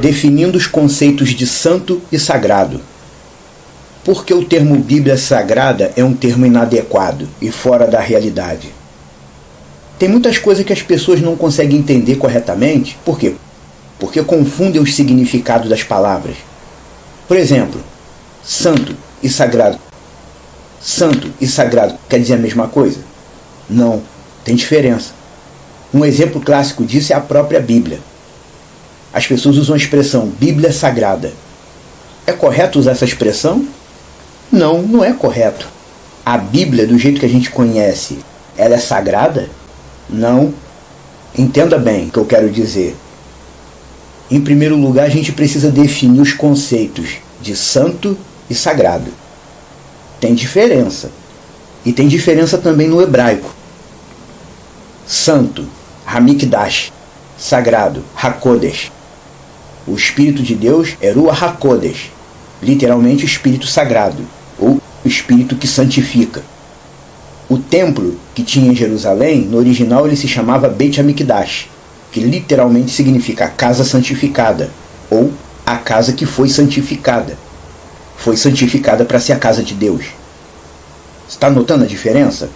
Definindo os conceitos de santo e sagrado. Porque o termo Bíblia Sagrada é um termo inadequado e fora da realidade. Tem muitas coisas que as pessoas não conseguem entender corretamente. Por quê? Porque confundem os significados das palavras. Por exemplo, santo e sagrado. Santo e sagrado quer dizer a mesma coisa? Não, tem diferença. Um exemplo clássico disso é a própria Bíblia. As pessoas usam a expressão Bíblia Sagrada. É correto usar essa expressão? Não, não é correto. A Bíblia, do jeito que a gente conhece, ela é sagrada? Não. Entenda bem o que eu quero dizer. Em primeiro lugar, a gente precisa definir os conceitos de santo e sagrado. Tem diferença. E tem diferença também no hebraico. Santo, Hamikdash. Sagrado, Hakodesh. O Espírito de Deus é Ruach HaKodesh, literalmente o Espírito Sagrado, ou o Espírito que santifica. O templo que tinha em Jerusalém, no original ele se chamava Beit HaMikdash, que literalmente significa a casa santificada, ou a casa que foi santificada. Foi santificada para ser a casa de Deus. Está notando a diferença?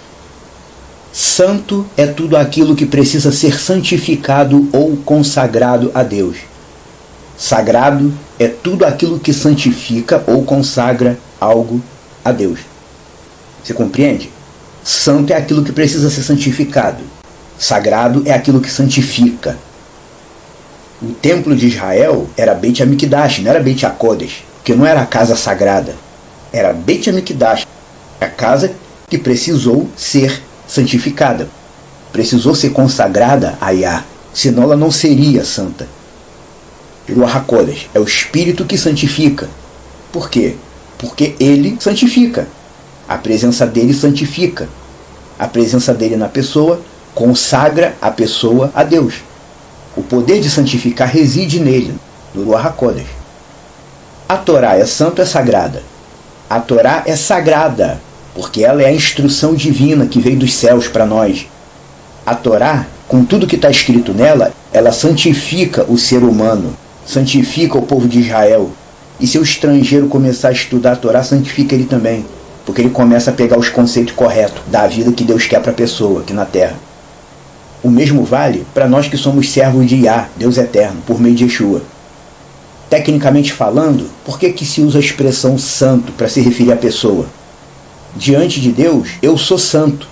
Santo é tudo aquilo que precisa ser santificado ou consagrado a Deus. Sagrado é tudo aquilo que santifica ou consagra algo a Deus. Você compreende? Santo é aquilo que precisa ser santificado. Sagrado é aquilo que santifica. O templo de Israel era Beit HaMikdash, não era Beit HaKodesh, porque não era a casa sagrada. Era Beit HaMikdash, a casa que precisou ser santificada. Precisou ser consagrada a Yah, senão ela não seria santa. Ruach HaKodesh é o Espírito que santifica. Por quê? Porque ele santifica. A presença dele santifica. A presença dele na pessoa consagra a pessoa a Deus. O poder de santificar reside nele, no Ruach HaKodesh. A Torá é santa, é sagrada. A Torá é sagrada, porque ela é a instrução divina que veio dos céus para nós. A Torá, com tudo que está escrito nela, ela santifica o ser humano, santifica o povo de Israel. E se o estrangeiro começar a estudar a Torá, santifica ele também, porque ele começa a pegar os conceitos corretos da vida que Deus quer para a pessoa aqui na Terra. O mesmo vale para nós que somos servos de Yah, Deus eterno, por meio de Yeshua. Tecnicamente falando, por que se usa a expressão santo para se referir à pessoa? Diante de Deus, eu sou santo.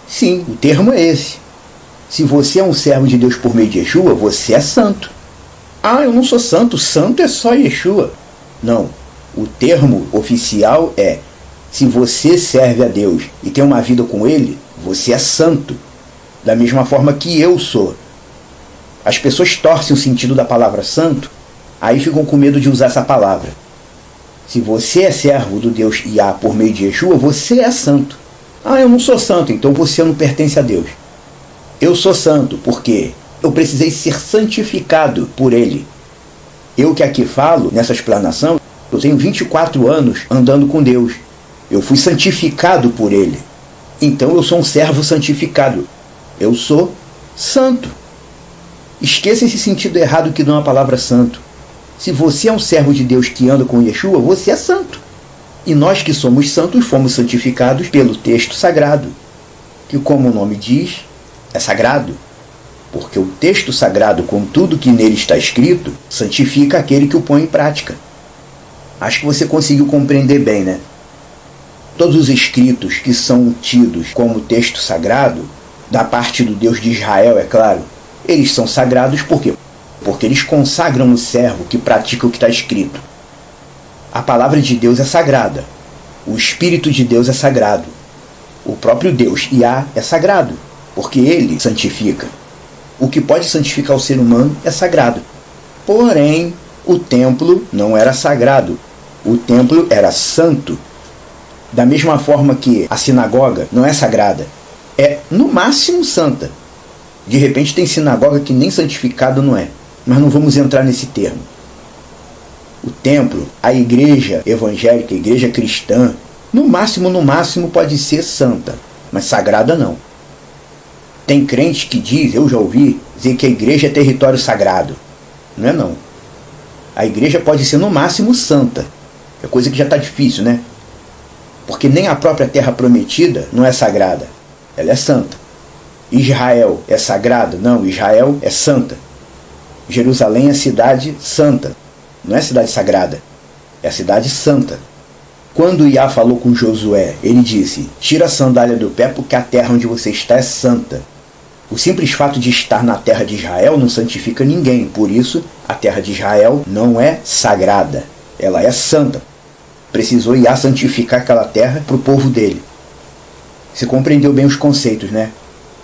Sim, o termo é esse. Se você é um servo de Deus por meio de Yeshua, você é santo. Ah, eu não sou santo, santo é só Yeshua. Não, o termo oficial é: se você serve a Deus e tem uma vida com Ele, você é santo. Da mesma forma que eu sou. As pessoas torcem o sentido da palavra santo, aí ficam com medo de usar essa palavra. Se você é servo do Deus Yah por meio de Yeshua, você é santo. Ah, eu não sou santo, então você não pertence a Deus. Eu sou santo porque eu precisei ser santificado por Ele. Eu que aqui falo, nessa explanação, eu tenho 24 anos andando com Deus. Eu fui santificado por Ele. Então eu sou um servo santificado. Eu sou santo. Esqueça esse sentido errado que dão a palavra santo. Se você é um servo de Deus que anda com Yeshua, você é santo. E nós que somos santos fomos santificados pelo texto sagrado, que, como o nome diz, é sagrado. Porque o texto sagrado, com tudo que nele está escrito, santifica aquele que o põe em prática. Acho que você conseguiu compreender bem, né? Todos os escritos que são tidos como texto sagrado, da parte do Deus de Israel, é claro, eles são sagrados por quê? Porque eles consagram o servo que pratica o que está escrito. A palavra de Deus é sagrada. O Espírito de Deus é sagrado. O próprio Deus, Yah, é sagrado, porque Ele santifica. O que pode santificar o ser humano é sagrado. Porém, o templo não era sagrado. O templo era santo. Da mesma forma que a sinagoga não é sagrada. É, no máximo, santa. De repente tem sinagoga que nem santificada não é. Mas não vamos entrar nesse termo. O templo, a igreja evangélica, a igreja cristã, no máximo pode ser santa, mas sagrada não. Tem crente que diz, eu já ouvi, dizer que a igreja é território sagrado. Não é não. A igreja pode ser no máximo santa. É coisa que já está difícil, né? Porque nem a própria terra prometida não é sagrada. Ela é santa. Israel é sagrado? Não, Israel é santa. Jerusalém é cidade santa. Não é cidade sagrada. É a cidade santa. Quando Iá falou com Josué, ele disse: tira a sandália do pé porque a terra onde você está é santa. O simples fato de estar na terra de Israel não santifica ninguém. Por isso, a terra de Israel não é sagrada. Ela é santa. Precisou Iá santificar aquela terra para o povo dele. Você compreendeu bem os conceitos, né?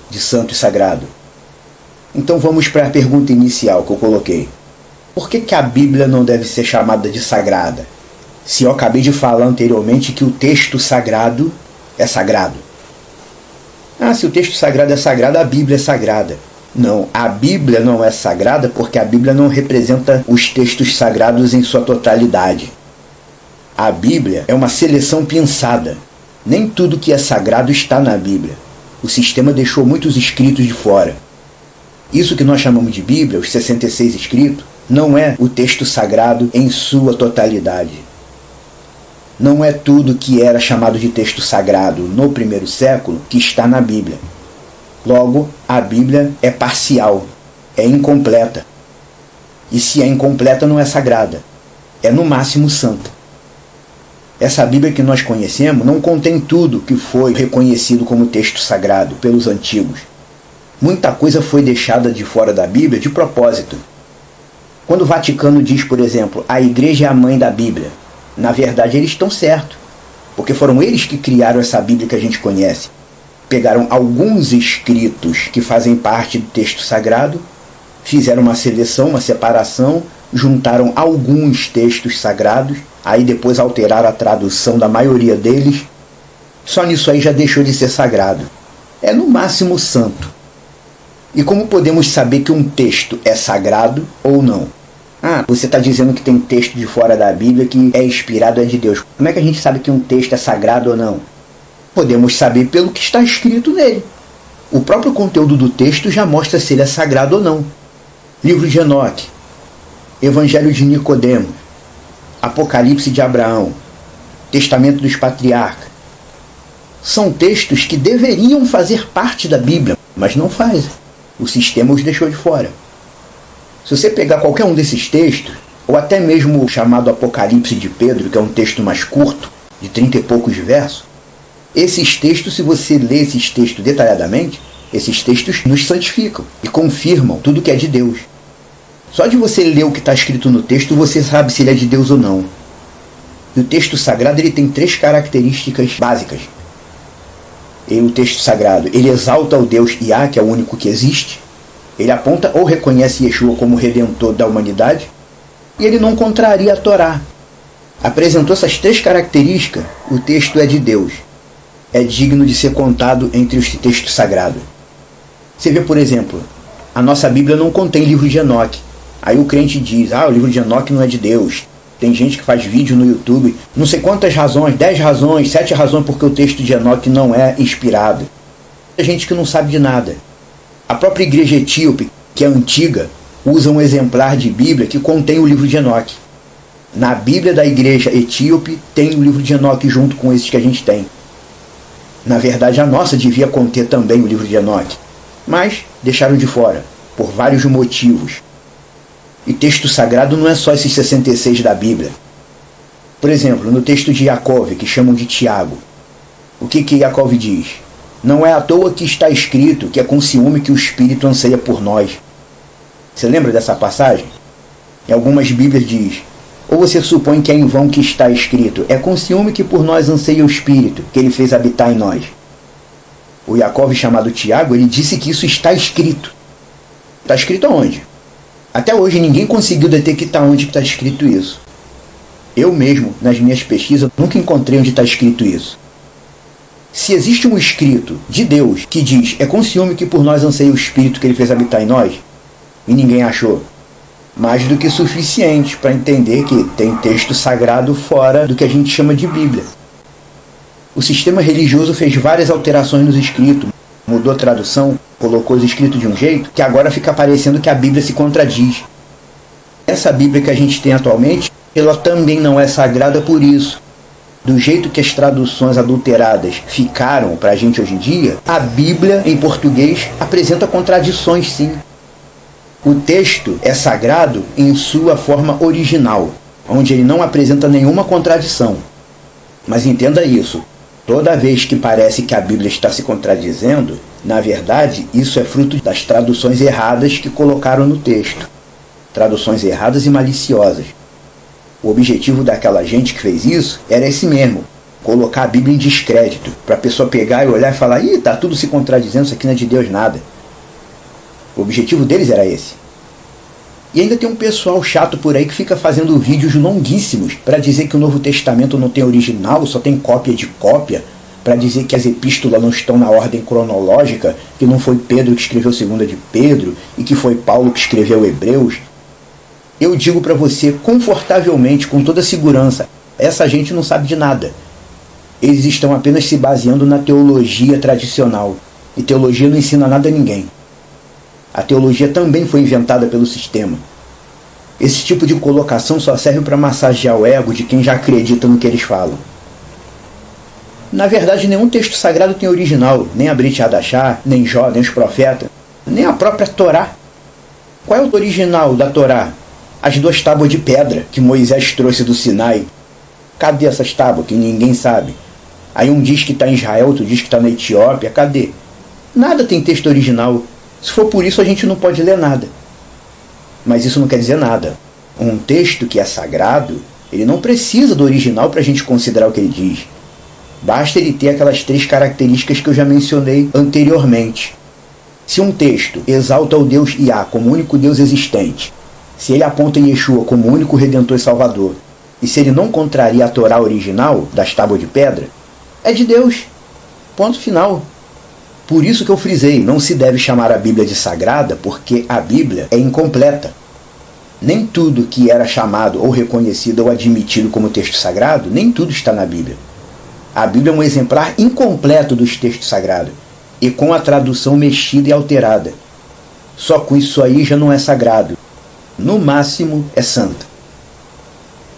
De santo e sagrado. Então vamos para a pergunta inicial que eu coloquei. Por que a Bíblia não deve ser chamada de sagrada? Se eu acabei de falar anteriormente que o texto sagrado é sagrado. Se o texto sagrado é sagrado, a Bíblia é sagrada. Não, a Bíblia não é sagrada porque a Bíblia não representa os textos sagrados em sua totalidade. A Bíblia é uma seleção pensada. Nem tudo que é sagrado está na Bíblia. O sistema deixou muitos escritos de fora. Isso que nós chamamos de Bíblia, os 66 escritos, não é o texto sagrado em sua totalidade. Não é tudo que era chamado de texto sagrado no primeiro século que está na Bíblia. Logo, a Bíblia é parcial, é incompleta. E se é incompleta, não é sagrada. É no máximo santa. Essa Bíblia que nós conhecemos não contém tudo que foi reconhecido como texto sagrado pelos antigos. Muita coisa foi deixada de fora da Bíblia de propósito. Quando o Vaticano diz, por exemplo, a Igreja é a mãe da Bíblia, na verdade eles estão certos, porque foram eles que criaram essa Bíblia que a gente conhece. Pegaram alguns escritos que fazem parte do texto sagrado, fizeram uma seleção, uma separação, juntaram alguns textos sagrados, aí depois alteraram a tradução da maioria deles. Só nisso aí já deixou de ser sagrado. É no máximo santo. E como podemos saber que um texto é sagrado ou não? Você está dizendo que tem texto de fora da Bíblia que é inspirado, é de Deus. Como é que a gente sabe que um texto é sagrado ou não? Podemos saber pelo que está escrito nele. O próprio conteúdo do texto já mostra se ele é sagrado ou não. Livro de Enoque, Evangelho de Nicodemos, Apocalipse de Abraão, Testamento dos Patriarcas. São textos que deveriam fazer parte da Bíblia, mas não fazem. O sistema os deixou de fora. Se você pegar qualquer um desses textos, ou até mesmo o chamado Apocalipse de Pedro, que é um texto mais curto, de 30 e poucos versos, esses textos, se você lê esses textos detalhadamente, esses textos nos santificam e confirmam tudo que é de Deus. Só de você ler o que está escrito no texto, você sabe se ele é de Deus ou não. E o texto sagrado ele tem 3 características básicas. O texto sagrado, ele exalta o Deus Iá, que é o único que existe. Ele aponta ou reconhece Yeshua como redentor da humanidade. E ele não contraria a Torá. Apresentou essas 3 características, o texto é de Deus. É digno de ser contado entre os textos sagrados. Você vê, por exemplo, a nossa Bíblia não contém livro de Enoque. Aí o crente diz, o livro de Enoque não é de Deus. Tem gente que faz vídeo no YouTube, não sei quantas razões, 10 razões, 7 razões porque o texto de Enoque não é inspirado. Tem gente que não sabe de nada. A própria igreja etíope, que é antiga, usa um exemplar de Bíblia que contém o livro de Enoque. Na Bíblia da igreja etíope tem o livro de Enoque junto com esses que a gente tem. Na verdade, a nossa devia conter também o livro de Enoque, mas deixaram de fora, por vários motivos. E texto sagrado não é só esses 66 da Bíblia. Por exemplo, no texto de Jacó, que chamam de Tiago, o que Jacó diz? Não é à toa que está escrito que é com ciúme que o Espírito anseia por nós. Você lembra dessa passagem? Em algumas Bíblias diz, ou você supõe que é em vão que está escrito, é com ciúme que por nós anseia o Espírito, que ele fez habitar em nós. O Jacó, chamado Tiago, ele disse que isso está escrito. Está escrito aonde? Até hoje ninguém conseguiu detectar onde está escrito isso. Eu mesmo, nas minhas pesquisas, nunca encontrei onde está escrito isso. Se existe um escrito de Deus que diz, é com ciúme que por nós anseia o Espírito que ele fez habitar em nós, e ninguém achou, mais do que suficiente para entender que tem texto sagrado fora do que a gente chama de Bíblia. O sistema religioso fez várias alterações nos escritos, mudou a tradução, colocou os escritos de um jeito que agora fica parecendo que a Bíblia se contradiz. Essa Bíblia que a gente tem atualmente, ela também não é sagrada por isso. Do jeito que as traduções adulteradas ficaram para a gente hoje em dia, a Bíblia em português apresenta contradições, sim. O texto é sagrado em sua forma original, onde ele não apresenta nenhuma contradição. Mas entenda isso, toda vez que parece que a Bíblia está se contradizendo, na verdade, isso é fruto das traduções erradas que colocaram no texto. Traduções erradas e maliciosas. O objetivo daquela gente que fez isso era esse mesmo, colocar a Bíblia em descrédito, para a pessoa pegar e olhar e falar: ih, tá tudo se contradizendo, isso aqui não é de Deus nada. O objetivo deles era esse. E ainda tem um pessoal chato por aí que fica fazendo vídeos longuíssimos para dizer que o Novo Testamento não tem original, só tem cópia de cópia, para dizer que as epístolas não estão na ordem cronológica, que não foi Pedro que escreveu 2 de Pedro e que foi Paulo que escreveu Hebreus. Eu digo para você confortavelmente, com toda segurança, essa gente não sabe de nada. Eles estão apenas se baseando na teologia tradicional. E teologia não ensina nada a ninguém. A teologia também foi inventada pelo sistema. Esse tipo de colocação só serve para massagear o ego de quem já acredita no que eles falam. Na verdade, nenhum texto sagrado tem original, nem a Brit Hadashah, nem Jó, nem os profetas, nem a própria Torá. Qual é o original da Torá? As 2 tábuas de pedra que Moisés trouxe do Sinai. Cadê essas tábuas que ninguém sabe? Aí um diz que está em Israel, outro diz que está na Etiópia. Cadê? Nada tem texto original. Se for por isso, a gente não pode ler nada. Mas isso não quer dizer nada. Um texto que é sagrado, ele não precisa do original para a gente considerar o que ele diz. Basta ele ter aquelas 3 características que eu já mencionei anteriormente. Se um texto exalta o Deus Iá como o único Deus existente, se ele aponta em Yeshua como o único Redentor e Salvador, e se ele não contraria a Torá original das tábuas de pedra, é de Deus. Ponto final. Por isso que eu frisei, não se deve chamar a Bíblia de sagrada, porque a Bíblia é incompleta. Nem tudo que era chamado ou reconhecido ou admitido como texto sagrado, nem tudo está na Bíblia. A Bíblia é um exemplar incompleto dos textos sagrados, e com a tradução mexida e alterada. Só com isso aí já não é sagrado. No máximo, é santa.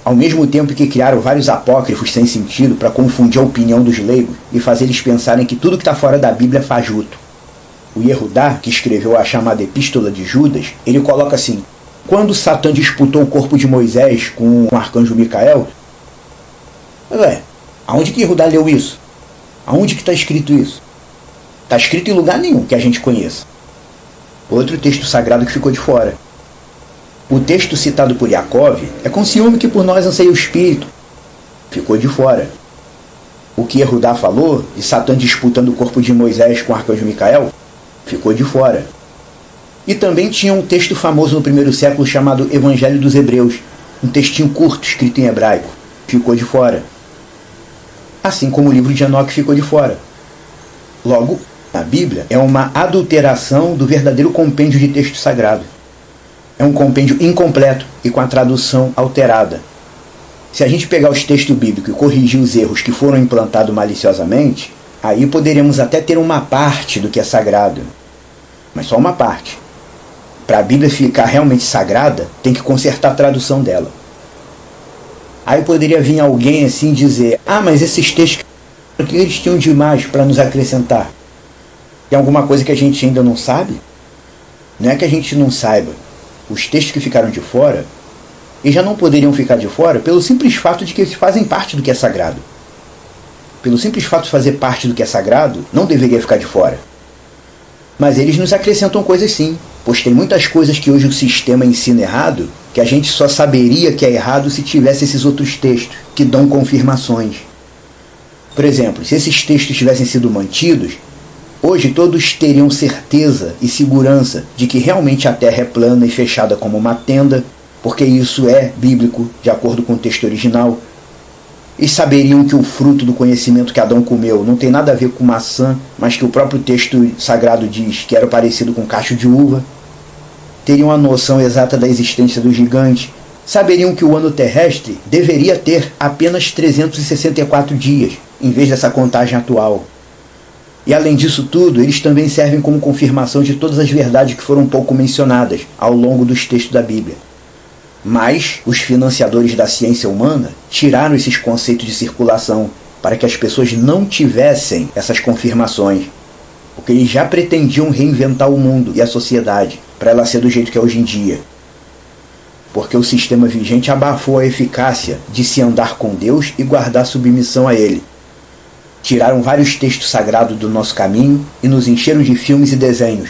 Ao mesmo tempo que criaram vários apócrifos sem sentido para confundir a opinião dos leigos e fazer eles pensarem que tudo que está fora da Bíblia é fajuto. O Yehudá, que escreveu a chamada Epístola de Judas, ele coloca assim: quando Satã disputou o corpo de Moisés com o arcanjo Micael, aonde que Yehudá leu isso? Aonde que está escrito isso? Está escrito em lugar nenhum que a gente conheça. Outro texto sagrado que ficou de fora. O texto citado por Yaakov é com ciúme que por nós anseia o Espírito. Ficou de fora. O que Yehudá falou, de Satã disputando o corpo de Moisés com o arcanjo Micael, ficou de fora. E também tinha um texto famoso no primeiro século chamado Evangelho dos Hebreus, um textinho curto escrito em hebraico, ficou de fora. Assim como o livro de Enoque ficou de fora. Logo, a Bíblia é uma adulteração do verdadeiro compêndio de texto sagrado. É um compêndio incompleto e com a tradução alterada. Se a gente pegar os textos bíblicos e corrigir os erros que foram implantados maliciosamente, aí poderemos até ter uma parte do que é sagrado. Mas só uma parte. Para a Bíblia ficar realmente sagrada, tem que consertar a tradução dela. Aí poderia vir alguém assim dizer: ah, mas esses textos, o que eles tinham demais para nos acrescentar? Tem alguma coisa que a gente ainda não sabe? Não é que a gente não saiba. Os textos que ficaram de fora, eles já não poderiam ficar de fora pelo simples fato de que eles fazem parte do que é sagrado. Pelo simples fato de fazer parte do que é sagrado, não deveria ficar de fora. Mas eles nos acrescentam coisas sim, pois tem muitas coisas que hoje o sistema ensina errado, que a gente só saberia que é errado se tivesse esses outros textos, que dão confirmações. Por exemplo, se esses textos tivessem sido mantidos, hoje todos teriam certeza e segurança de que realmente a Terra é plana e fechada como uma tenda, porque isso é bíblico, de acordo com o texto original. E saberiam que o fruto do conhecimento que Adão comeu não tem nada a ver com maçã, mas que o próprio texto sagrado diz que era parecido com cacho de uva. Teriam a noção exata da existência do gigante. Saberiam que o ano terrestre deveria ter apenas 364 dias, em vez dessa contagem atual. E além disso tudo, eles também servem como confirmação de todas as verdades que foram pouco mencionadas ao longo dos textos da Bíblia. Mas os financiadores da ciência humana tiraram esses conceitos de circulação para que as pessoas não tivessem essas confirmações, porque eles já pretendiam reinventar o mundo e a sociedade para ela ser do jeito que é hoje em dia. Porque o sistema vigente abafou a eficácia de se andar com Deus e guardar submissão a Ele. Tiraram vários textos sagrados do nosso caminho e nos encheram de filmes e desenhos.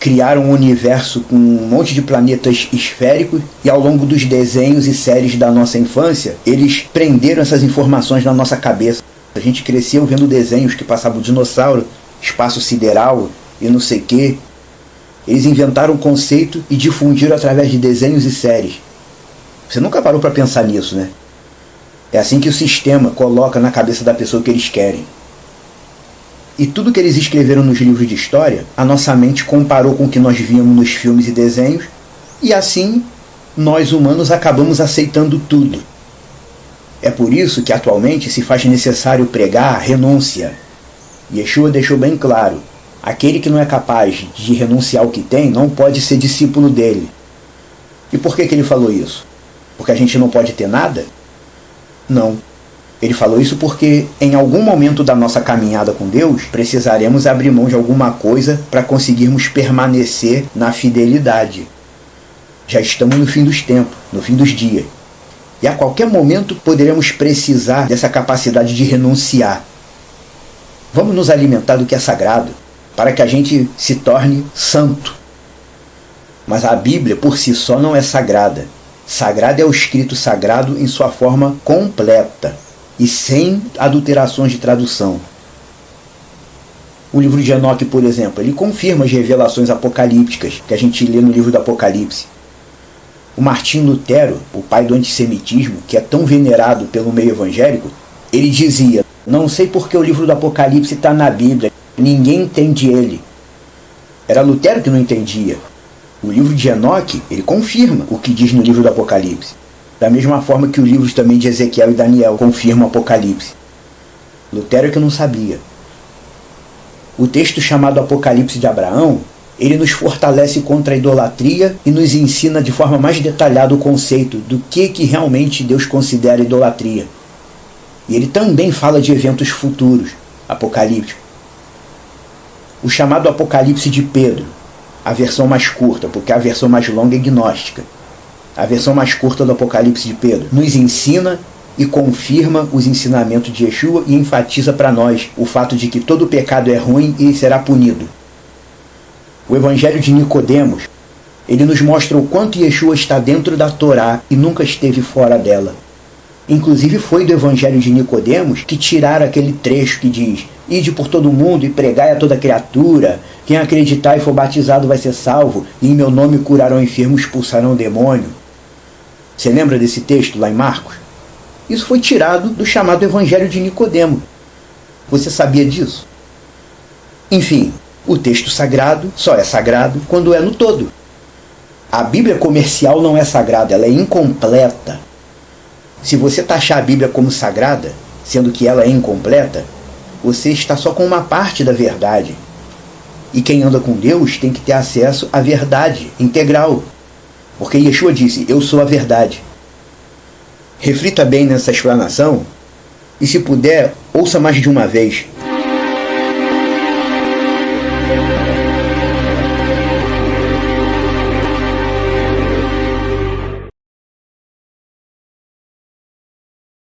Criaram um universo com um monte de planetas esféricos e ao longo dos desenhos e séries da nossa infância, eles prenderam essas informações na nossa cabeça. A gente cresceu vendo desenhos que passavam dinossauro, espaço sideral e não sei o quê. Eles inventaram um conceito e difundiram através de desenhos e séries. Você nunca parou para pensar nisso, né? É assim que o sistema coloca na cabeça da pessoa o que eles querem. E tudo que eles escreveram nos livros de história, a nossa mente comparou com o que nós víamos nos filmes e desenhos, e assim, nós humanos acabamos aceitando tudo. É por isso que atualmente se faz necessário pregar a renúncia. Yeshua deixou bem claro, aquele que não é capaz de renunciar ao que tem, não pode ser discípulo dele. E por que ele falou isso? Porque a gente não pode ter nada? Não. Ele falou isso porque, em algum momento da nossa caminhada com Deus, precisaremos abrir mão de alguma coisa para conseguirmos permanecer na fidelidade. Já estamos no fim dos tempos, no fim dos dias. E a qualquer momento poderemos precisar dessa capacidade de renunciar. Vamos nos alimentar do que é sagrado, para que a gente se torne santo. Mas a Bíblia por si só não é sagrada. Sagrado é o escrito sagrado em sua forma completa e sem adulterações de tradução. O livro de Enoque, por exemplo, ele confirma as revelações apocalípticas que a gente lê no livro do Apocalipse. O Martinho Lutero, o pai do antissemitismo, que é tão venerado pelo meio evangélico, ele dizia: não sei porque o livro do Apocalipse está na Bíblia, ninguém entende ele. Era Lutero que não entendia. O livro de Enoque, ele confirma o que diz no livro do Apocalipse. Da mesma forma que os livros também de Ezequiel e Daniel confirmam o Apocalipse. Lutero é que não sabia. O texto chamado Apocalipse de Abraão, ele nos fortalece contra a idolatria e nos ensina de forma mais detalhada o conceito do que realmente Deus considera idolatria. E ele também fala de eventos futuros, apocalípticos. O chamado Apocalipse de Pedro, a versão mais curta, porque a versão mais longa é gnóstica. A versão mais curta do Apocalipse de Pedro nos ensina e confirma os ensinamentos de Yeshua e enfatiza para nós o fato de que todo pecado é ruim e será punido. O Evangelho de Nicodemos, ele nos mostra o quanto Yeshua está dentro da Torá e nunca esteve fora dela. Inclusive foi do Evangelho de Nicodemos que tiraram aquele trecho que diz: ide por todo mundo e pregai a toda criatura, quem acreditar e for batizado vai ser salvo, e em meu nome curarão enfermos, expulsarão o demônio. Você lembra desse texto lá em Marcos? Isso foi tirado do chamado Evangelho de Nicodemo. Você sabia disso? Enfim, o texto sagrado só é sagrado quando é no todo. A Bíblia comercial não é sagrada, ela é incompleta. Se você taxar a Bíblia como sagrada, sendo que ela é incompleta, você está só com uma parte da verdade. E quem anda com Deus tem que ter acesso à verdade integral. Porque Yeshua disse: eu sou a verdade. Reflita bem nessa explanação e, se puder, ouça mais de uma vez,